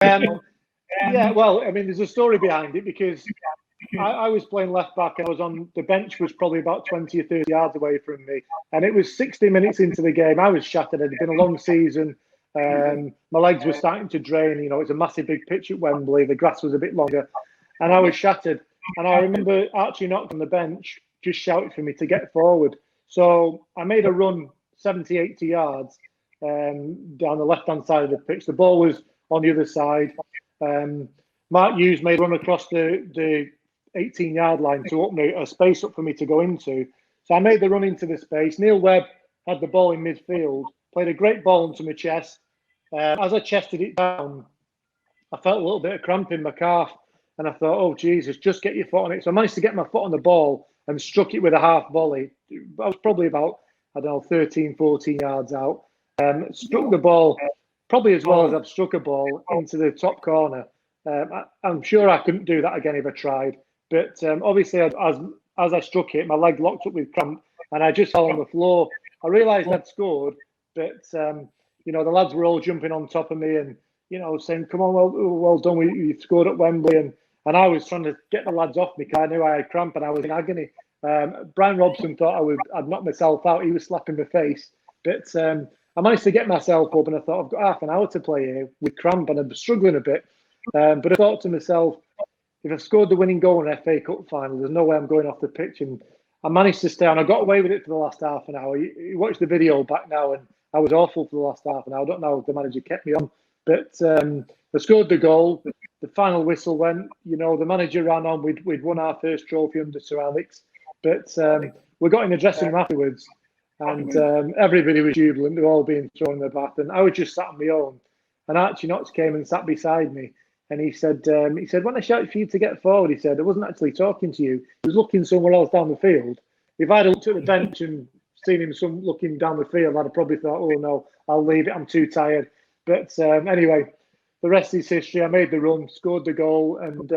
Um, yeah, well, I mean, there's a story behind it because I was playing left back and I was on the bench was probably about 20 or 30 yards away from me. And it was 60 minutes into the game. I was shattered. It had been a long season. My legs were starting to drain. You know, it's a massive big pitch at Wembley. The grass was a bit longer. And I was shattered. And I remember Archie Knox on the bench just shouted for me to get forward. So I made a run 70, 80 yards down the left-hand side of the pitch. The ball was on the other side. Mark Hughes made a run across the 18-yard line to open a space up for me to go into. So I made the run into the space. Neil Webb had the ball in midfield, played a great ball into my chest. As I chested it down, I felt a little bit of cramp in my calf. And I thought, oh, Jesus, just get your foot on it. So I managed to get my foot on the ball and struck it with a half volley. I was probably about, I don't know, 13, 14 yards out. Struck the ball probably as well as I've struck a ball into the top corner. I'm sure I couldn't do that again if I tried. But obviously, as I struck it, my leg locked up with cramp and I just fell on the floor. I realised I'd scored, but, you know, the lads were all jumping on top of me and, you know, saying, come on, well done, you scored at Wembley. And I was trying to get the lads off me because I knew I had cramp and I was in agony. Brian Robson thought I'd knocked myself out. He was slapping my face. But I managed to get myself up and I thought, I've got half an hour to play here with cramp and I'm struggling a bit. But I thought to myself, if I've scored the winning goal in an FA Cup final, there's no way I'm going off the pitch. And I managed to stay on. I got away with it for the last half an hour. You watch the video back now and I was awful for the last half an hour. I don't know if the manager kept me on. But I scored the goal. The final whistle went. You know, the manager ran on. We'd won our first trophy under Sir Alex. But we got in the dressing room afterwards. And everybody was jubilant. They were all being thrown in the bath. And I was just sat on my own. And Archie Knox came and sat beside me. And he said, when I shouted for you to get forward, he said, I wasn't actually talking to you. He was looking somewhere else down the field. If I'd looked at the bench and seen him looking down the field, I'd have probably thought, oh, no, I'll leave it. I'm too tired. But anyway, the rest is history. I made the run, scored the goal. And,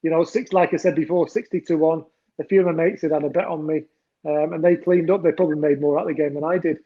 you know, like I said before, 60-1. A few of my mates had a bet on me. And they cleaned up. They probably made more out of the game than I did.